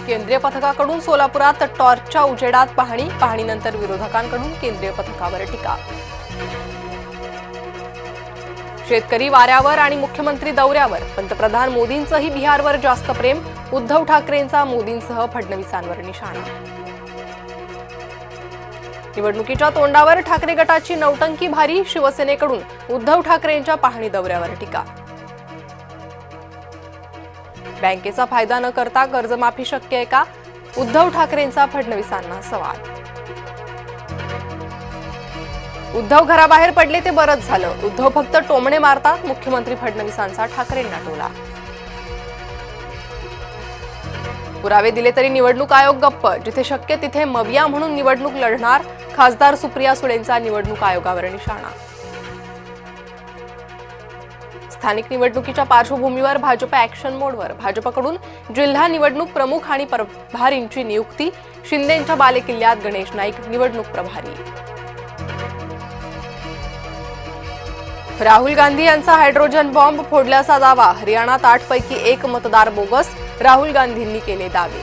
केंद्रीय पथकाकडून सोलापुरात टॉर्चच्या उजेडात पाहणीनंतर विरोधकांकडून केंद्रीय पथकावर टीका। शेतकरी वाऱ्यावर आणि मुख्यमंत्री दौऱ्यावर, पंतप्रधान मोदींचंही बिहारवर जास्त प्रेम, उद्धव ठाकरेंचा मोदींसह फडणवीसांवर निशाणा। निवडणुकीच्या तोंडावर ठाकरे गटाची नौटंकी भारी, शिवसेनेकडून उद्धव ठाकरेंच्या पाहणी दौऱ्यावर टीका। बँकेचा फायदा न करता कर्जमाफी शक्य आहे का? उद्धव ठाकरेंचा फडणवीसांना सवाल। उद्धव घराबाहेर पडले ते बरंच झालं, उद्धव फक्त टोमणे मारतात, मुख्यमंत्री फडणवीसांचा ठाकरेंना टोला। पुरावे दिले तरी निवडणूक आयोग गप्प, जिथे शक्य तिथे मविया म्हणून निवडणूक लढणार, खासदार सुप्रिया सुळेंचा निवडणूक आयोगावर निशाणा। स्थानिक निवडणुकीच्या पार्श्वभूमीवर भाजप ऍक्शन मोडवर, भाजपकडून जिल्हा निवडणूक प्रमुख आणि प्रभारींची नियुक्ती, शिंदेंच्या बालेकिल्ल्यात गणेश नाईक निवडणूक प्रभारी। राहुल गांधी यांचा हायड्रोजन बॉम्ब फोडल्याचा दावा, हरियाणात 8 पैकी 1 मतदार बोगस, राहुल गांधींनी केले दावे।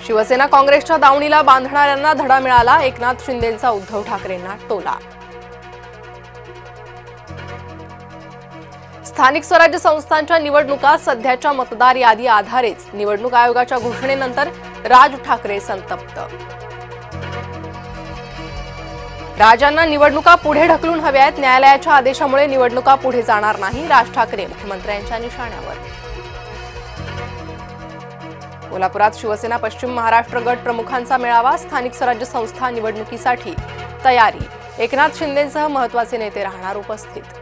शिवसेना काँग्रेसच्या दावणीला बांधणाऱ्यांना धडा मिळाला, एकनाथ शिंदेंचा उद्धव ठाकरेंना टोला। स्थानिक स्वराज्य संस्थांच्या निवडणुका सध्याच्या मतदार यादी आधारेच, निवडणूक आयोगाच्या घोषणेनंतर राज ठाकरे संतप्त। राज्यांना निवडणुका पुढे ढकलून हव्यात, न्यायालयाच्या आदेशामुळे निवडणुका पुढे जाणार नाही, राज ठाकरे मुख्यमंत्र्यांच्या निशाण्यावर। कोल्हापुरात शिवसेना पश्चिम महाराष्ट्र गट प्रमुखांचा मेळावा, स्थानिक स्वराज्य संस्था निवडणुकीसाठी तयारी, एकनाथ शिंदेंसह महत्त्वाचे नेते राहणार उपस्थित।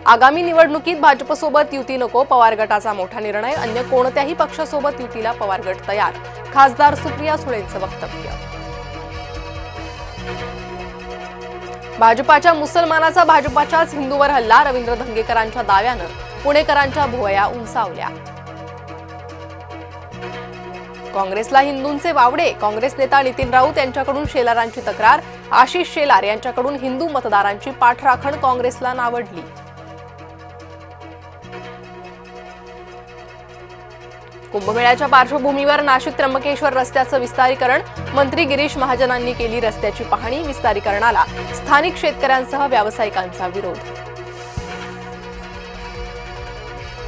आगामी निवडणुकीत भाजपसोबत युती नको, पवार गटाचा मोठा निर्णय, अन्य कोणत्याही पक्षासोबत युतीला पवार गट तयार, खासदार सुप्रिया सुळेंचं वक्तव्य। भाजपाच्या मुसलमानाचा भाजपाच्याच हिंदूवर हल्ला, रवींद्र धंगेकरांच्या दाव्यानं पुणेकरांच्या भुवया उंचावल्या। काँग्रेसला हिंदूंचे वावडे, काँग्रेस नेता नितीन राऊत यांच्याकडून शेलारांची तक्रार, आशिष शेलार यांच्याकडून हिंदू मतदारांची पाठराखण काँग्रेसला नावडली। कुंभमेळ्याच्या पार्श्वभूमीवर नाशिक त्र्यंबकेश्वर रस्त्याचं विस्तारीकरण, मंत्री गिरीश महाजनांनी केली रस्त्याची पाहणी, विस्तारीकरणाला स्थानिक शेतकऱ्यांसह व्यावसायिकांचा विरोध।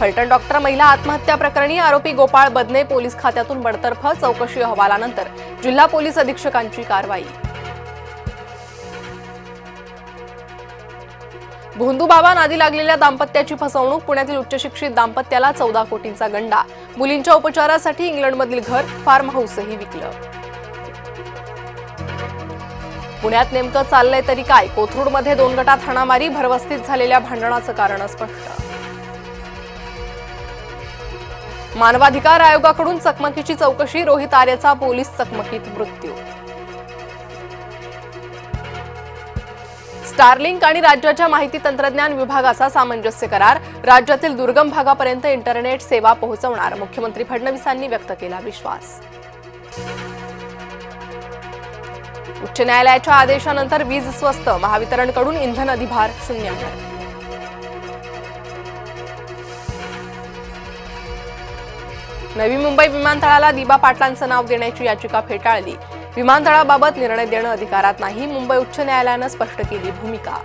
फलटण डॉक्टर महिला आत्महत्या प्रकरणी आरोपी गोपाळ बदने पोलीस खात्यातून बडतर्फ, चौकशी अहवालानंतर जिल्हा पोलीस अधीक्षकांची कारवाई। भोंदूबाबा नादी लागलेल्या दाम्पत्याची फसवणूक, पुण्यातील उच्चशिक्षित दाम्पत्याला 14 कोटींचा गंडा, मुलींच्या उपचारासाठी इंग्लंडमधील घर, फार्म हाऊसही विकलं। पुण्यात नेमकं चाललंय तरी काय? कोथरूडमध्ये 2 गटात हाणामारी, भरवस्तीत झालेल्या भांडणाचं कारण स्पष्ट। मानवाधिकार आयोगाकडून चकमकीची चौकशी, रोहित आर्यचा पोलीस चकमकीत मृत्यू। स्टारलिंक आणि राज्याच्या माहिती तंत्रज्ञान विभागाचा सामंजस्य करार, राज्यातील दुर्गम भागापर्यंत इंटरनेट सेवा पोहोचवणार, मुख्यमंत्री फडणवीसांनी व्यक्त केला विश्वास। उच्च न्यायालयाच्या आदेशानंतर वीज स्वस्त, महावितरणकडून इंधन अधिभार शून्यावर। नवी मुंबई विमानतळाला दिबा पाटलांचं नाव देण्याची याचिका फेटाळली, विमानतळाबाबत निर्णय देणं अधिकारात नाही, मुंबई उच्च न्यायालयानं स्पष्ट केली भूमिका।